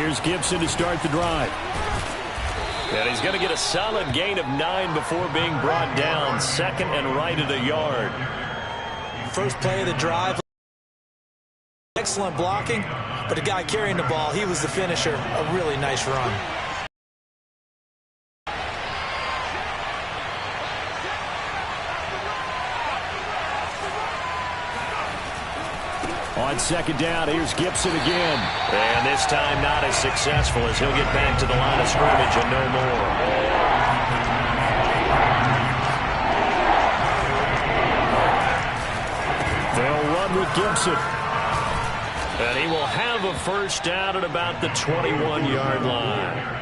Here's Gibson to start the drive. And he's going to get a solid gain of 9 before being brought down. Second and right at a yard. First play of the drive. Excellent blocking, but the guy carrying the ball, he was the finisher. A really nice run. On second down, here's Gibson again. And this time not as successful as he'll get back to the line of scrimmage and no more. They'll run with Gibson. And he will have a first down at about the 21-yard line.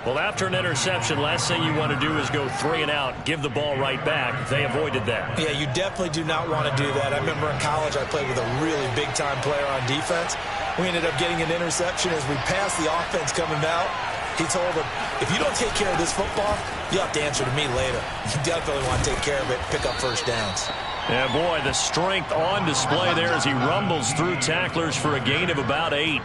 Well, after an interception, last thing you want to do is go 3 and out, give the ball right back. They avoided that. Yeah, you definitely do not want to do that. I remember in college I played with a really big-time player on defense. We ended up getting an interception as we passed the offense coming out. He told him, if you don't take care of this football, you'll have to answer to me later. You definitely want to take care of it, pick up first downs. Yeah, boy, the strength on display there as he rumbles through tacklers for a gain of about 8.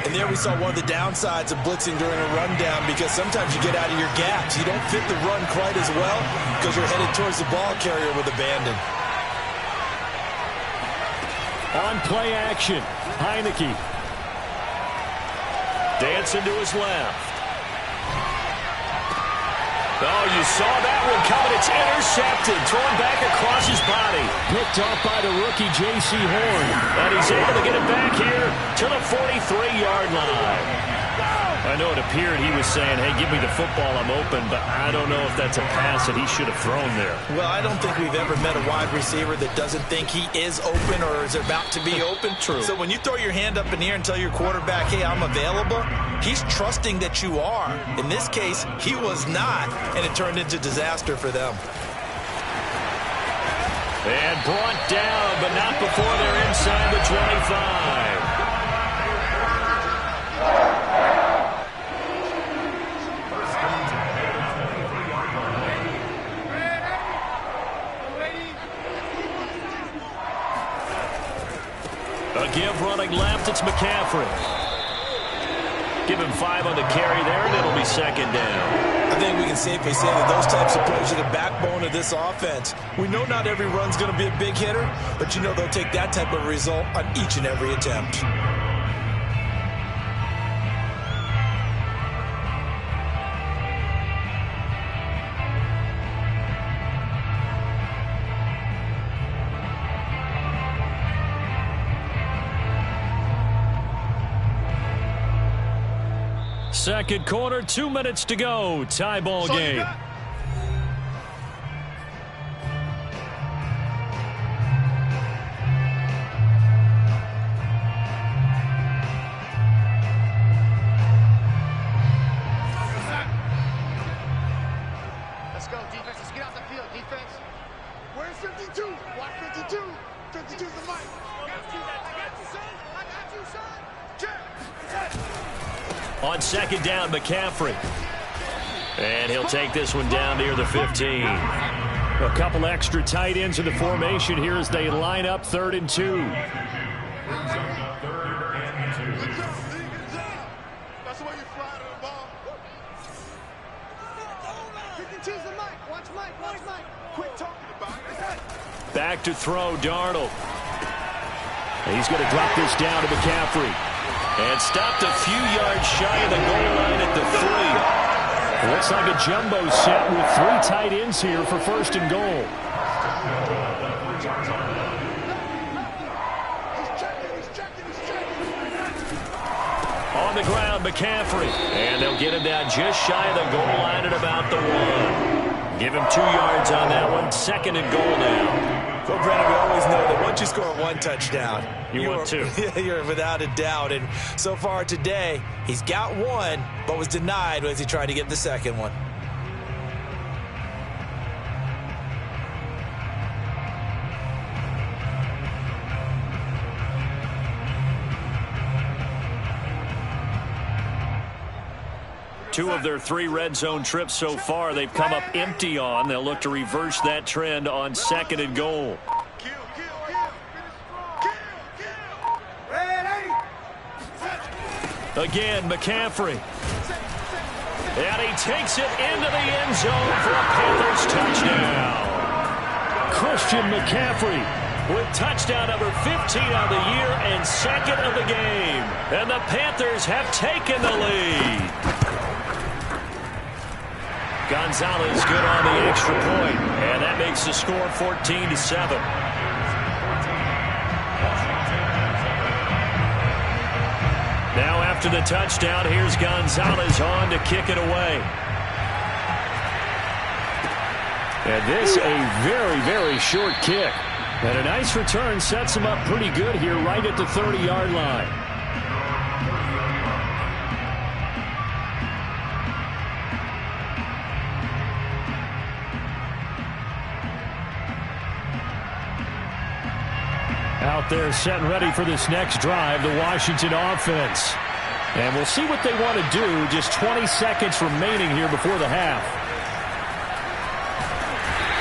And there we saw one of the downsides of blitzing during a rundown, because sometimes you get out of your gaps. You don't fit the run quite as well because you're headed towards the ball carrier with abandon. On play action, Heineke. Dancing to his left. Oh, you saw that one coming. It's intercepted. Thrown back across his body. Picked off by the rookie, J.C. Horn. And he's able to get it back here to the 43-yard line. I know it appeared he was saying, hey, give me the football, I'm open, but I don't know if that's a pass that he should have thrown there. Well, I don't think we've ever met a wide receiver that doesn't think he is open or is about to be open. True. So when you throw your hand up in the air and tell your quarterback, hey, I'm available, he's trusting that you are. In this case, he was not, and it turned into disaster for them. And brought down, but not before they're inside the 25. A give running left, it's McCaffrey. Give him 5 on the carry there, and it'll be second down. I think we can safely say that those types of plays are the backbone of this offense. We know not every run's going to be a big hitter, but you know they'll take that type of result on each and every attempt. Second quarter, 2 minutes to go. Tie ball game. Let's go, defense. Let's get out the field, defense. Where's 52? Watch 52. 52's the mic. I got you, son. I got you, son. On second down, McCaffrey. And he'll take this one down near the 15. A couple extra tight ends in the formation here as they line up 3rd and 2. That's the way you fly to the ball. 52's the mic. Watch Mike. Watch Mike. Quit talking about it. Back to throw, Darnold. He's going to drop this down to McCaffrey. And stopped a few yards shy of the goal line at the 3. Looks like a jumbo set with 3 tight ends here for 1st and goal. On the ground, McCaffrey. And they'll get him down just shy of the goal line at about the 1. Give him 2 yards on that one. 2nd and goal now. Well, Brennan, we always know that once you score 1 touchdown, you want 2. You're without a doubt. And so far today, he's got 1, but was denied as he tried to get the 2nd one. Two of their 3 red zone trips so far, they've come up empty on. They'll look to reverse that trend on 2nd and goal. Again, McCaffrey. And he takes it into the end zone for a Panthers touchdown. Christian McCaffrey with touchdown number 15 on the year and second of the game. And the Panthers have taken the lead. Gonzalez good on the extra point, and that makes the score 14-7. Now after the touchdown, here's Gonzalez on to kick it away. And this a very, very short kick. And a nice return sets him up pretty good here right at the 30-yard line. Out there set and ready for this next drive, the Washington offense. And we'll see what they want to do. Just 20 seconds remaining here before the half.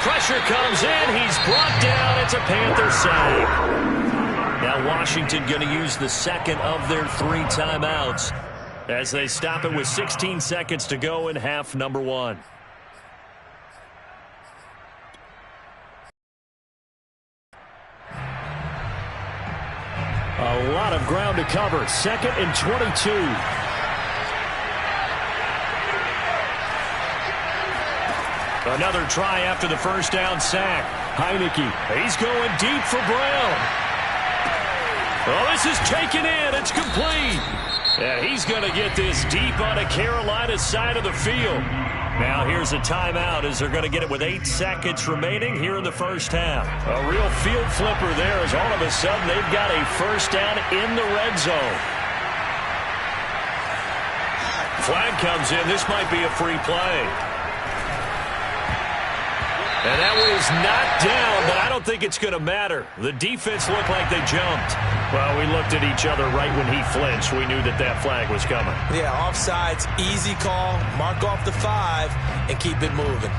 Pressure comes in. He's brought down. It's a Panther sack. Now Washington going to use the second of their 3 timeouts as they stop it with 16 seconds to go in half number 1. A lot of ground to cover. 2nd and 22. Another try after the first down sack. Heineke. He's going deep for Brown. Oh, this is taken in. It's complete. And he's going to get this deep on a Carolina side of the field. Now here's a timeout as they're going to get it with 8 seconds remaining here in the first half. A real field flipper there as all of a sudden they've got a first down in the red zone. Flag comes in. This might be a free play. And that one is knocked down, but I don't think it's going to matter. The defense looked like they jumped. Well, we looked at each other right when he flinched. We knew that that flag was coming. Yeah, offsides, easy call. Mark off the 5 and keep it moving.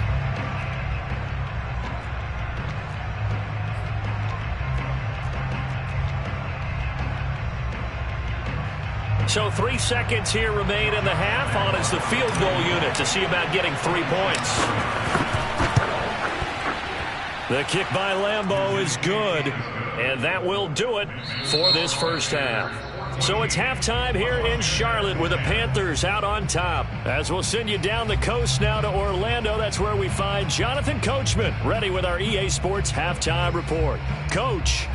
So 3 seconds here remain in the half. On is the field goal unit to see about getting 3 points. The kick by Lambeau is good, and that will do it for this first half. So it's halftime here in Charlotte with the Panthers out on top. As we'll send you down the coast now to Orlando, that's where we find Jonathan Coachman ready with our EA Sports Halftime Report. Coach.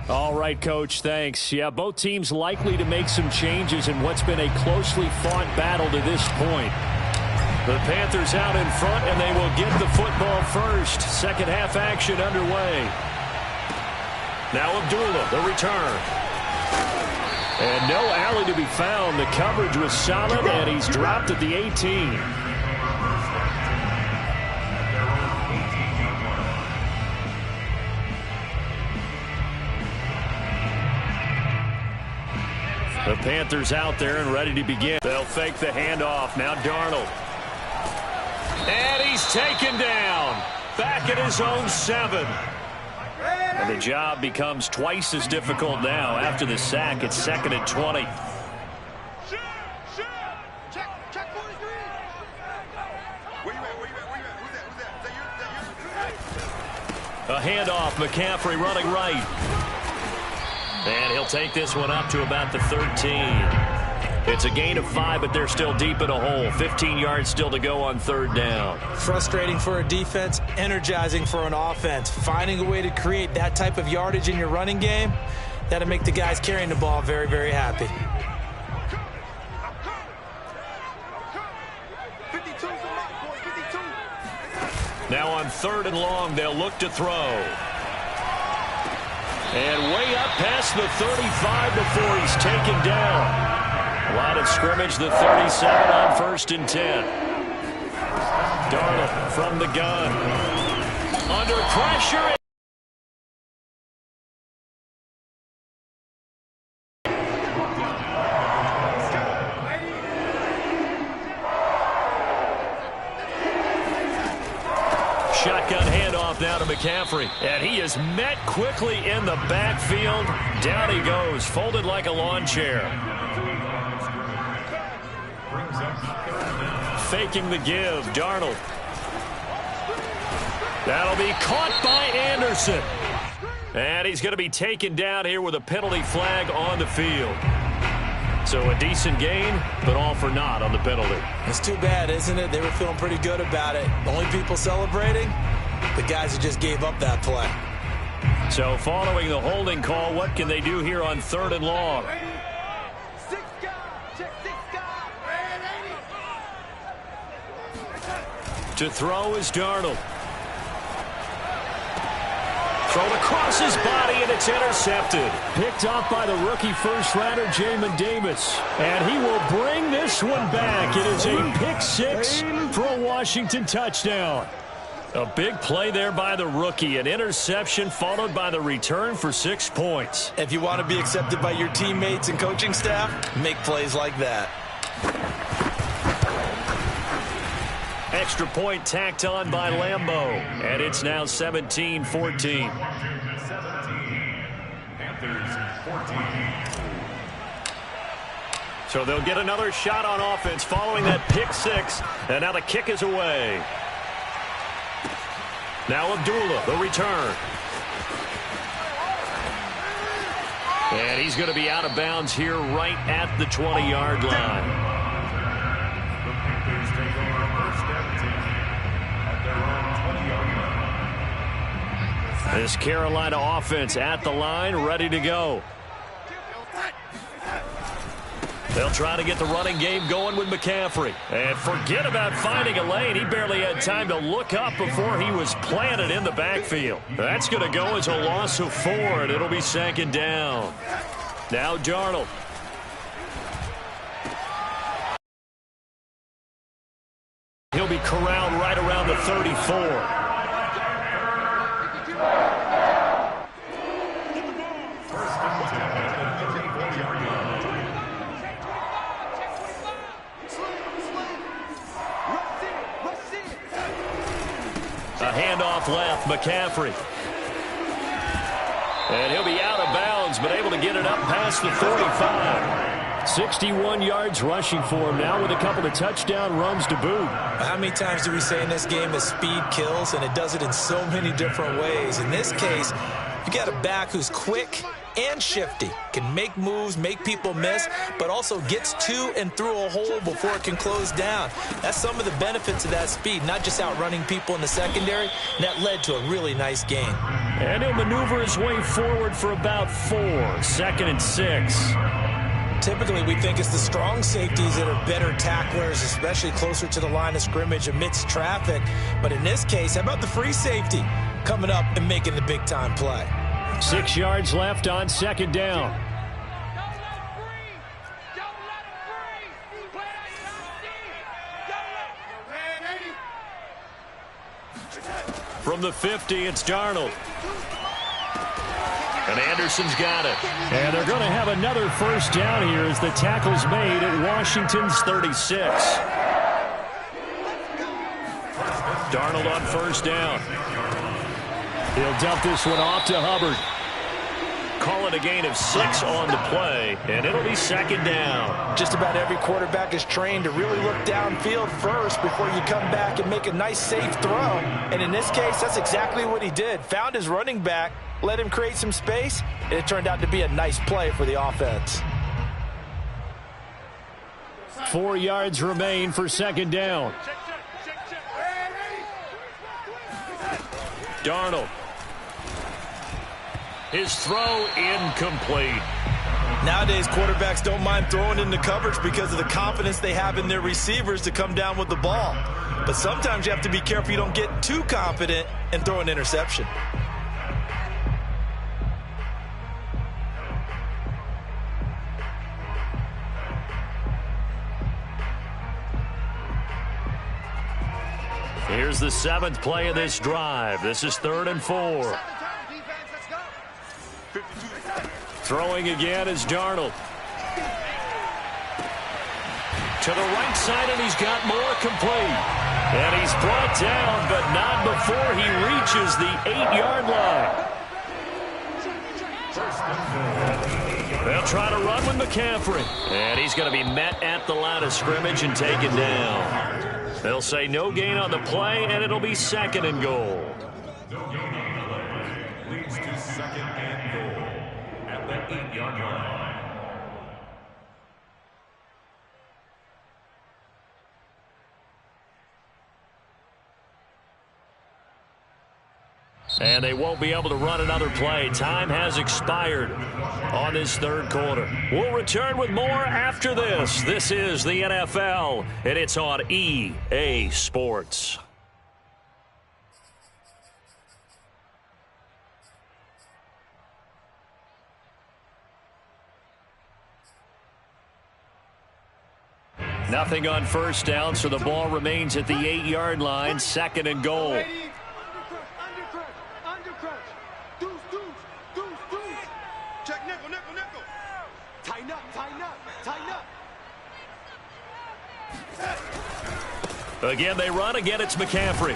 All right, Coach, thanks. Yeah, both teams likely to make some changes in what's been a closely fought battle to this point. The Panthers out in front, and they will get the football first. Second half action underway. Now Abdullah, the return. And no alley to be found. The coverage was solid, and he's dropped at the 18. The Panthers out there and ready to begin. They'll fake the handoff. Now Darnold. And he's taken down. Back at his own 7. And the job becomes twice as difficult now. After the sack, it's 2nd and 20. Check 43. Where you at? Who's that? A handoff. McCaffrey running right. And he'll take this one up to about the 13. It's a gain of 5, but they're still deep in a hole. 15 yards still to go on 3rd down. Frustrating for a defense, energizing for an offense. Finding a way to create that type of yardage in your running game, that'll make the guys carrying the ball very, very happy. 52's the mark, boys. 52. Now on 3rd and long, they'll look to throw. And way up past the 35 before he's taken down. Line of scrimmage, the 37 on 1st and 10. Darnold from the gun. Under pressure. McCaffrey. And he is met quickly in the backfield. Down he goes, folded like a lawn chair. Faking the give, Darnold. That'll be caught by Anderson. And he's going to be taken down here with a penalty flag on the field. So a decent gain, but all for naught on the penalty. It's too bad, isn't it? They were feeling pretty good about it. The only people celebrating, the guys who just gave up that play. So following the holding call, what can they do here on 3rd and long? To throw is Darnold. Thrown across his body, and it's intercepted. Picked off by the rookie first-rounder, Jamin Davis. And he will bring this one back. It is a pick-6 for a Washington touchdown. A big play there by the rookie. An interception followed by the return for 6 points. If you want to be accepted by your teammates and coaching staff, make plays like that. Extra point tacked on by Lambeau. And it's now 17-14. 17. Panthers 14. So they'll get another shot on offense following that pick-6. And now the kick is away. Now Abdullah, the return. And he's going to be out of bounds here right at the 20-yard line. The Panthers take over first down at their own 20-yard line. This Carolina offense at the line, ready to go. They'll try to get the running game going with McCaffrey. And forget about finding a lane. He barely had time to look up before he was planted in the backfield. That's going to go as a loss of 4, and it'll be 2nd down. Now Darnold. He'll be corralled right around the 34. A handoff left, McCaffrey. And he'll be out of bounds, but able to get it up past the 45. 61 yards rushing for him now with a couple of touchdown runs to boot. How many times do we say in this game that speed kills, and it does it in so many different ways? In this case, you got a back who's quick and shifty, can make moves, make people miss, but also gets to and through a hole before it can close down. That's some of the benefits of that speed, not just outrunning people in the secondary, and that led to a really nice gain. And he'll maneuver his way forward for about 4, 2nd and 6. Typically, we think it's the strong safeties that are better tacklers, especially closer to the line of scrimmage amidst traffic. But in this case, how about the free safety coming up and making the big-time play? 6 yards left on 2nd down. From the 50, it's Darnold. And Anderson's got it. And they're going to have another first down here as the tackle's made at Washington's 36. Darnold on first down. He'll dump this one off to Hubbard. Call it a gain of 6 on the play, and it'll be 2nd down. Just about every quarterback is trained to really look downfield first before you come back and make a nice, safe throw. And in this case, that's exactly what he did. Found his running back, let him create some space, and it turned out to be a nice play for the offense. 4 yards remain for 2nd down. Darnold. His throw incomplete. Nowadays, quarterbacks don't mind throwing into coverage because of the confidence they have in their receivers to come down with the ball. But sometimes you have to be careful you don't get too confident and throw an interception. Here's the 7th play of this drive. This is 3rd and 4. Throwing again is Darnold. To the right side, and he's got more complete. And he's brought down, but not before he reaches the 8-yard line. They'll try to run with McCaffrey. And he's going to be met at the line of scrimmage and taken down. They'll say no gain on the play, and it'll be 2nd and goal. No gain on the play. Leads to 2nd and goal at the 8-yard line. And they won't be able to run another play. Time has expired on this 3rd quarter. We'll return with more after this. This is the NFL, and it's on EA Sports. Nothing on 1st down, so the ball remains at the 8-yard line, 2nd and goal. Again, they run. Again, it's McCaffrey.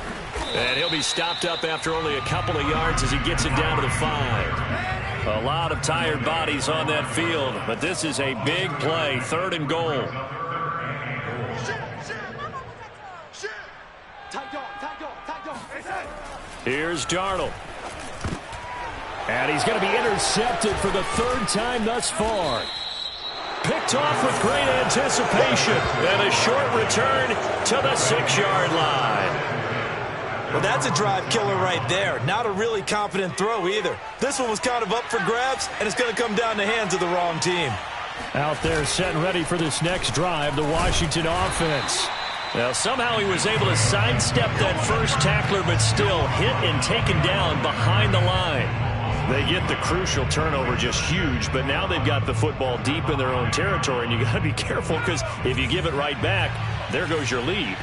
And he'll be stopped up after only a couple of yards as he gets it down to the 5. A lot of tired bodies on that field, but this is a big play. 3rd and goal. Here's Darnold. And he's going to be intercepted for the 3rd time thus far. Picked off with great anticipation. And a short return to the 6-yard line. Well, that's a drive killer right there. Not a really confident throw either. This one was kind of up for grabs, and it's going to come down the hands of the wrong team. Out there set and ready for this next drive, the Washington offense. Now, somehow he was able to sidestep that first tackler, but still hit and taken down behind the line. They get the crucial turnover, just huge, but now they've got the football deep in their own territory, and you got to be careful because if you give it right back, there goes your lead.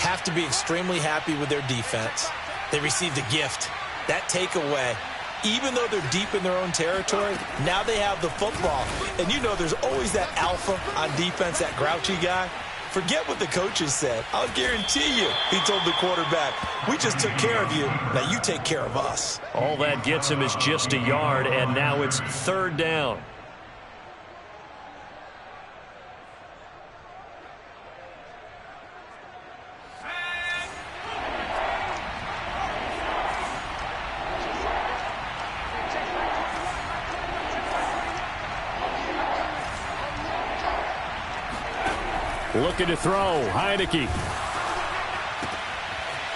Have to be extremely happy with their defense. They received a gift. That takeaway, even though they're deep in their own territory, now they have the football. And you know there's always that alpha on defense, that grouchy guy. Forget what the coaches said. I'll guarantee you, he told the quarterback, we just took care of you. Now you take care of us. All that gets him is just a yard, and now it's 3rd down. Looking to throw, Heineke.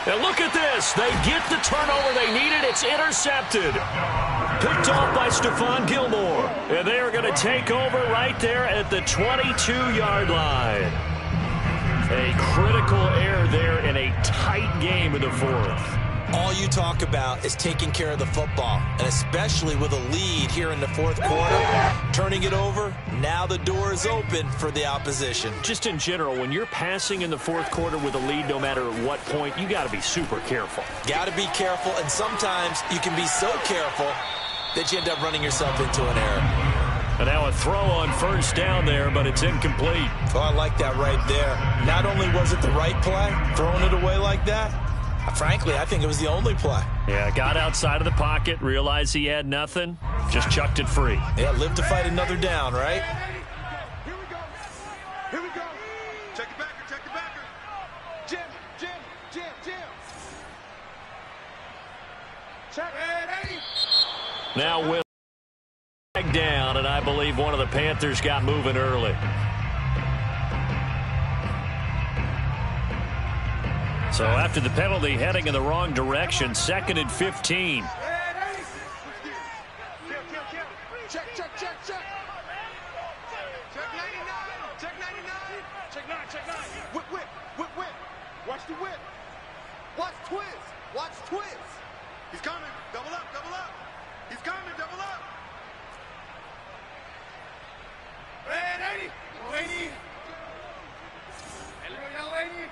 And look at this. They get the turnover they needed. It's intercepted. Picked off by Stephon Gilmore. And they are going to take over right there at the 22-yard line. A critical error there in a tight game in the 4th. All you talk about is taking care of the football, and especially with a lead here in the 4th quarter, turning it over, now the door is open for the opposition. Just in general, when you're passing in the 4th quarter with a lead, no matter at what point, you got to be super careful. Got to be careful, and sometimes you can be so careful that you end up running yourself into an error. And now a throw on 1st down there, but it's incomplete. Oh, I like that right there. Not only was it the right play, throwing it away like that, frankly, I think it was the only play. Yeah, got outside of the pocket, realized he had nothing, just chucked it free. Yeah, live to fight another down, right? Here we go. Here we go. Check it backer, check it backer. Jim, Jim, Jim, Jim. Check it. Now with down, and I believe one of the Panthers got moving early. So after the penalty, heading in the wrong direction, 2nd and 15. Check, check, check, check. Check 99. Check 99. Check 9, check 9. Whip, whip, whip, whip. Watch the whip. Watch twist. Watch twist. He's coming. Double up, double up. He's coming, double up. Red 80. Lady. Hey, look at that lady.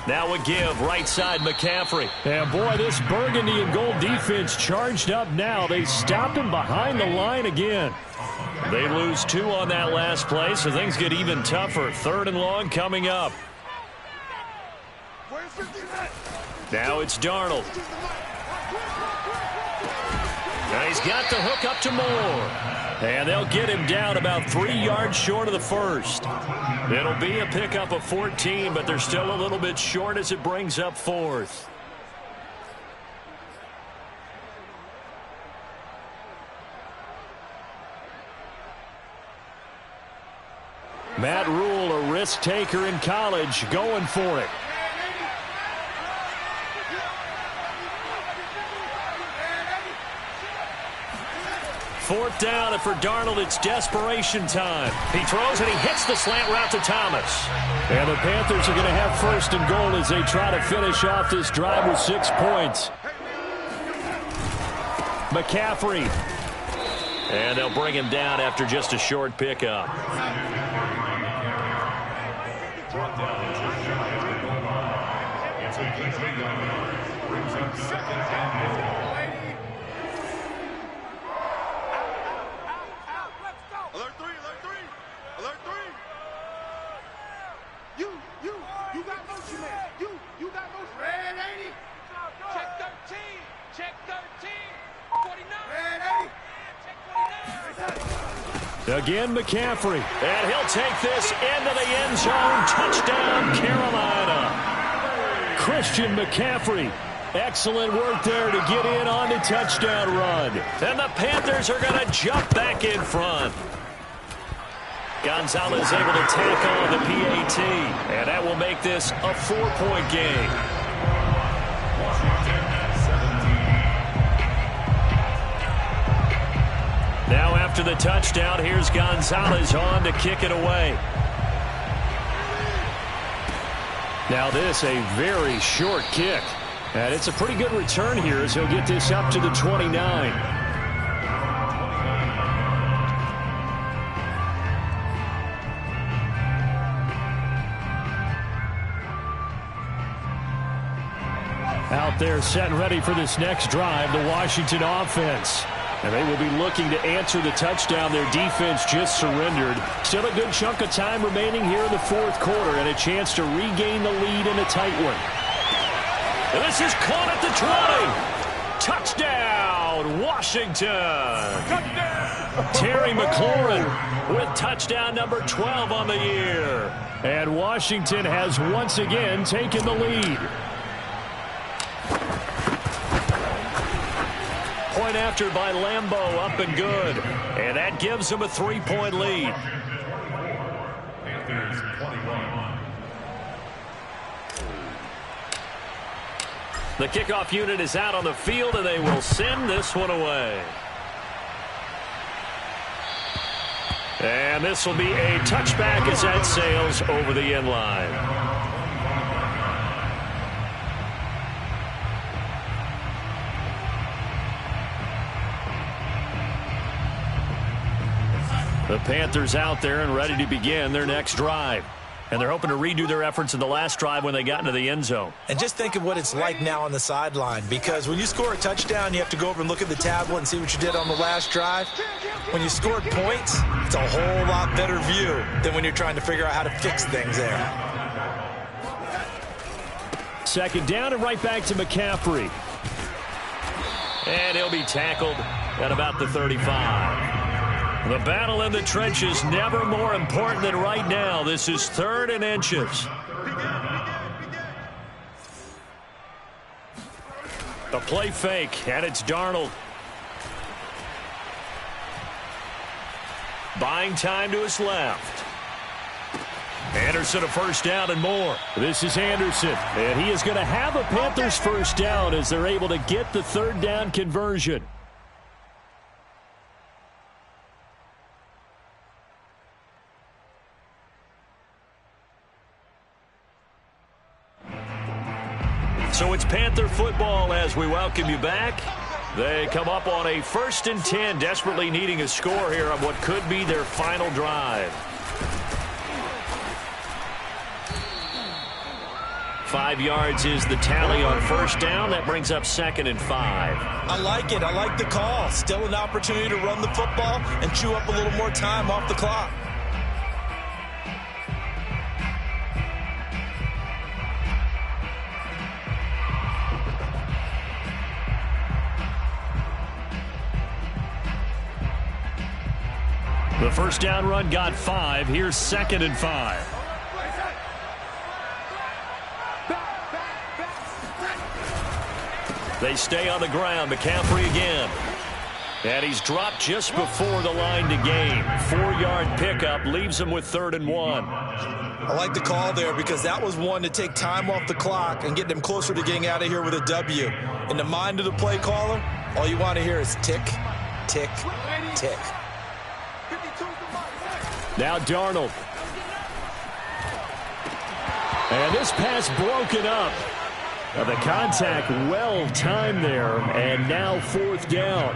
Now a give, right side McCaffrey. And boy, this burgundy and gold defense charged up now. They stopped him behind the line again. They lose 2 on that last play, so things get even tougher. 3rd and long coming up. Now it's Darnold. Now he's got the hook up to Moore. And they'll get him down about 3 yards short of the first. It'll be a pickup of 14, but they're still a little bit short as it brings up 4th. Matt Rule, a risk taker in college, going for it. Fourth down, and for Darnold, it's desperation time. He throws and he hits the slant route to Thomas. And the Panthers are going to have 1st and goal as they try to finish off this drive with 6 points. McCaffrey. And they'll bring him down after just a short pickup. It's a complete yard. Brings up 2nd and goal. Alert 3, alert 3, alert 3. You got motion, man. You got motion. Red 80. Check 13. Check 13. 49. Red 80. Check 49. Again, McCaffrey. And he'll take this into the end zone. Touchdown, Carolina. Christian McCaffrey. Excellent work there to get in on the touchdown run. And the Panthers are going to jump back in front. Gonzalez able to tack on the PAT. And that will make this a 4-point game. Now after the touchdown, here's Gonzalez on to kick it away. Now this, a very short kick. And it's a pretty good return here as he'll get this up to the 29. Out there set and ready for this next drive, the Washington offense. And they will be looking to answer the touchdown their defense just surrendered. Still a good chunk of time remaining here in the 4th quarter and a chance to regain the lead in a tight one. And this is caught at the 20. Touchdown, Washington. Touchdown. Terry McLaurin with touchdown number 12 on the year. And Washington has once again taken the lead. Point after by Lambeau, up and good. And that gives them a 3-point lead. Panthers 21. The kickoff unit is out on the field, and they will send this one away. And this will be a touchback as that sails over the end line. The Panthers out there and ready to begin their next drive. And they're hoping to redo their efforts in the last drive when they got into the end zone. And just think of what it's like now on the sideline, because when you score a touchdown, you have to go over and look at the tablet and see what you did on the last drive. When you scored points, it's a whole lot better view than when you're trying to figure out how to fix things there. 2nd down and right back to McCaffrey. And he'll be tackled at about the 35. The battle in the trenches never more important than right now. This is 3rd and inches. The play fake, and it's Darnold. Buying time to his left. Anderson a 1st down and more. This is Anderson, and he is going to have a Panthers 1st down as they're able to get the 3rd down conversion. So it's Panther football as we welcome you back. They come up on a 1st and 10, desperately needing a score here on what could be their final drive. 5 yards is the tally on first down. That brings up 2nd and 5. I like it. I like the call. Still an opportunity to run the football and chew up a little more time off the clock. The first down run got 5. Here's 2nd and 5. They stay on the ground. McCaffrey again. And he's dropped just before the line to gain. 4-yard pickup leaves him with 3rd and 1. I like the call there because that was one to take time off the clock and get them closer to getting out of here with a W. In the mind of the play caller, all you want to hear is tick, tick, tick. Now Darnold. And this pass broken up. Now the contact well timed there, and now 4th down.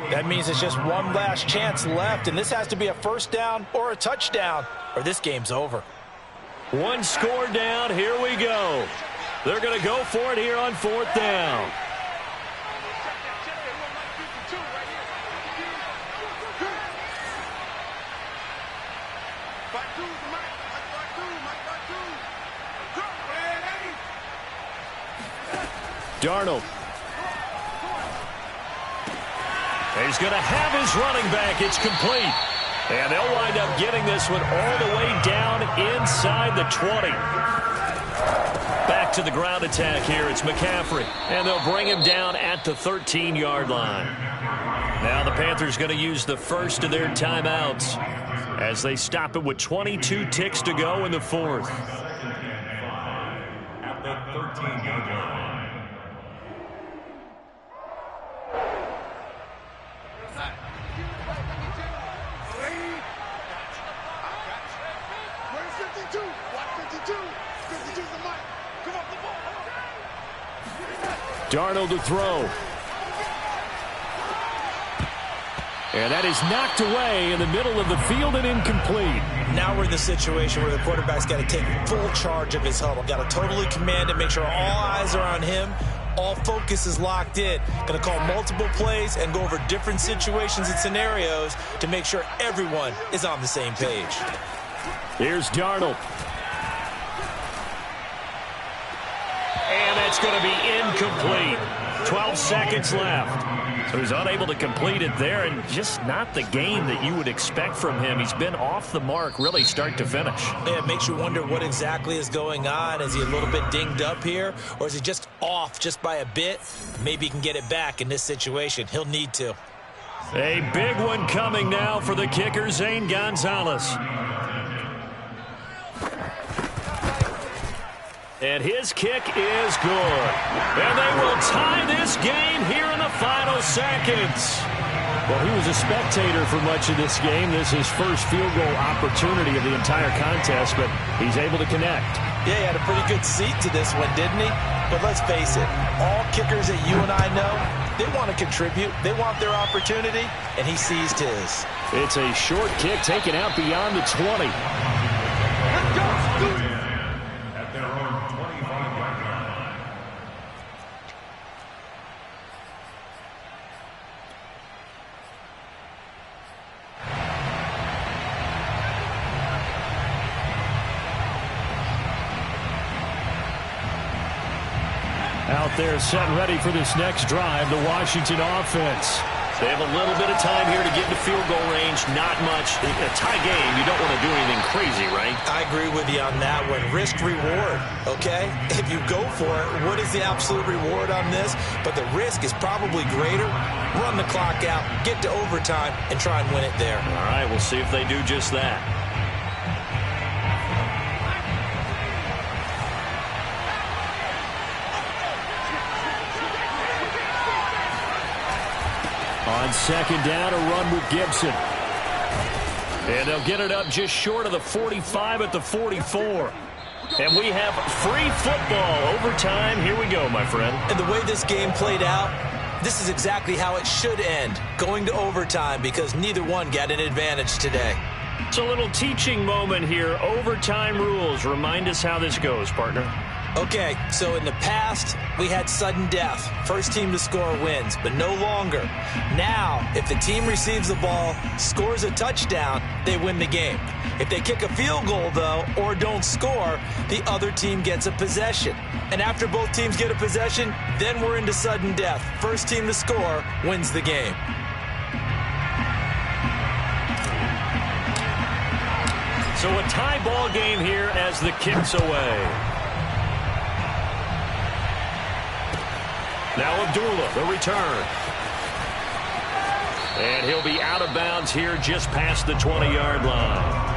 That means it's just one last chance left, and this has to be a first down or a touchdown, or this game's over. One score down. Here we go. They're going to go for it here on 4th down. Darnold. He's going to have his running back. It's complete. And they'll wind up getting this one all the way down inside the 20. Back to the ground attack here. It's McCaffrey. And they'll bring him down at the 13-yard line. Now the Panthers going to use the first of their timeouts as they stop it with 22 ticks to go in the 4th. At the 13-yard line. Darnold to throw. And that is knocked away in the middle of the field and incomplete. Now we're in the situation where the quarterback's got to take full charge of his huddle. Got to totally command it, make sure all eyes are on him. All focus is locked in. Going to call multiple plays and go over different situations and scenarios to make sure everyone is on the same page. Here's Darnold. And that's going to be incomplete. 12 seconds left. So he's unable to complete it there, and just not the game that you would expect from him. He's been off the mark really start to finish. Yeah, it makes you wonder what exactly is going on. Is he a little bit dinged up here, or is he just off just by a bit? Maybe he can get it back in this situation. He'll need to. A big one coming now for the kicker, Zane Gonzalez. And his kick is good. And they will tie this game here in the final seconds. Well, he was a spectator for much of this game. This is his first field goal opportunity of the entire contest, but he's able to connect. Yeah, he had a pretty good seat to this one, didn't he? But let's face it, all kickers that you and I know, they want to contribute. They want their opportunity, and he seized his. It's a short kick taken out beyond the 20. Let's go. At their own 25-yard line. Out there set and ready for this next drive, the Washington offense. They have a little bit of time here to get into field goal range. Not much. In a tie game, you don't want to do anything crazy, right? I agree with you on that one. Risk-reward, okay? If you go for it, what is the absolute reward on this? But the risk is probably greater. Run the clock out, get to overtime, and try and win it there. All right, we'll see if they do just that. On second down, a run with Gibson. And they'll get it up just short of the 45 at the 44. And we have free football. Overtime, here we go, my friend. And the way this game played out, this is exactly how it should end. Going to overtime because neither one got an advantage today. It's a little teaching moment here. Overtime rules. Remind us how this goes, partner. Okay, so in the past, we had sudden death. First team to score wins, but no longer. Now, if the team receives the ball, scores a touchdown, they win the game. If they kick a field goal, though, or don't score, the other team gets a possession. And after both teams get a possession, then we're into sudden death. First team to score wins the game. So a tie ball game here as the kick's away. Now Abdullah, the return. And he'll be out of bounds here just past the 20-yard line.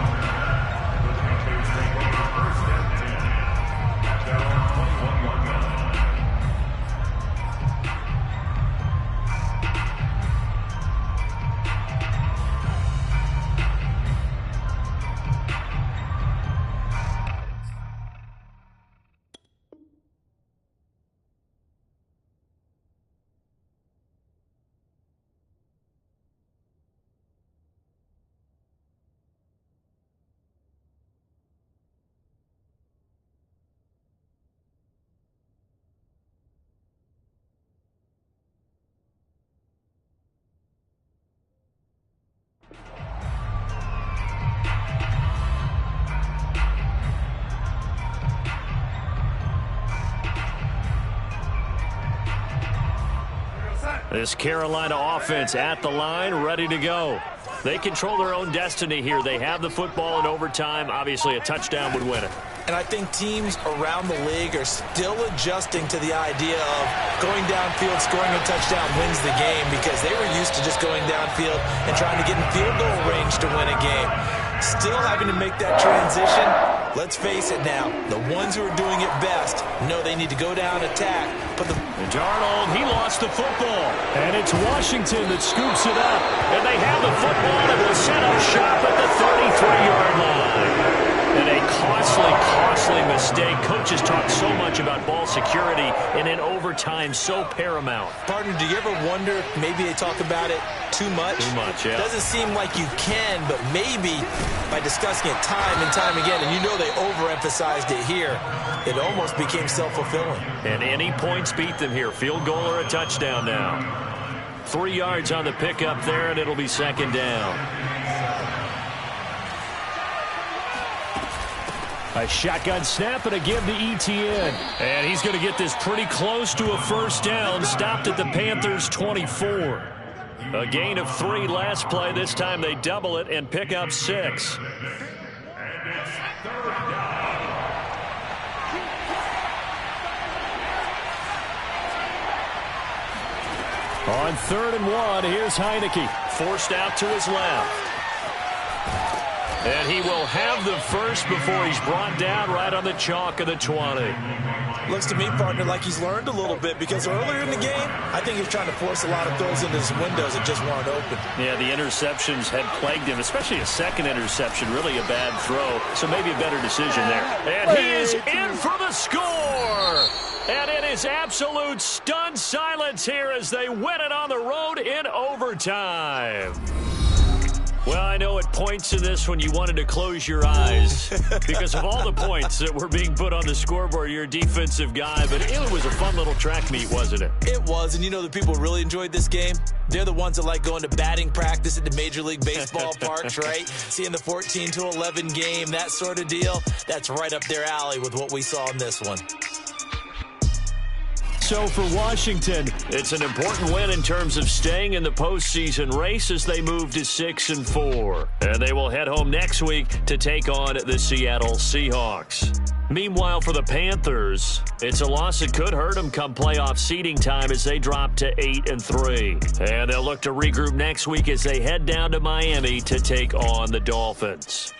This Carolina offense at the line, ready to go. They control their own destiny here. They have the football in overtime. Obviously, a touchdown would win it. And I think teams around the league are still adjusting to the idea of going downfield, scoring a touchdown wins the game, because they were used to just going downfield and trying to get in field goal range to win a game. Still having to make that transition. Let's face it now, the ones who are doing it best know they need to go down, attack. And Darnold, he lost the football. And it's Washington that scoops it up. And they have the football and will set up shop at the 33-yard line. And a costly mistake. Coaches talk so much about ball security, and in overtime, so paramount. Partner, do you ever wonder if maybe they talk about it too much? Too much, yeah. Doesn't seem like you can, but maybe by discussing it time and time again, and you know they overemphasized it here, it almost became self-fulfilling. And any points beat them here. Field goal or a touchdown now. 3 yards on the pickup there, and it'll be second down. A shotgun snap and a give to Etienne. And he's going to get this pretty close to a first down. Stopped at the Panthers' 24. A gain of 3 last play. This time they double it and pick up 6. On 3rd and 1, here's Heineke. Forced out to his left. And he will have the first before he's brought down right on the chalk of the 20. Looks to me, partner, like he's learned a little bit, because earlier in the game, I think he was trying to force a lot of throws into his windows that just weren't open. Yeah, the interceptions had plagued him, especially a second interception, really a bad throw. So maybe a better decision there. And he is in for the score! And it is absolute stunned silence here as they win it on the road in overtime. Well, I know it points to this when you wanted to close your eyes because of all the points that were being put on the scoreboard. You're a defensive guy, but it was a fun little track meet, wasn't it? It was, and you know the people who really enjoyed this game? They're the ones that like going to batting practice at the Major League Baseball parks, right? Seeing the 14-11 game, that sort of deal. That's right up their alley with what we saw in this one. So for Washington, it's an important win in terms of staying in the postseason race as they move to 6-4. And they will head home next week to take on the Seattle Seahawks. Meanwhile, for the Panthers, it's a loss that could hurt them come playoff seeding time as they drop to 8-3. And they'll look to regroup next week as they head down to Miami to take on the Dolphins.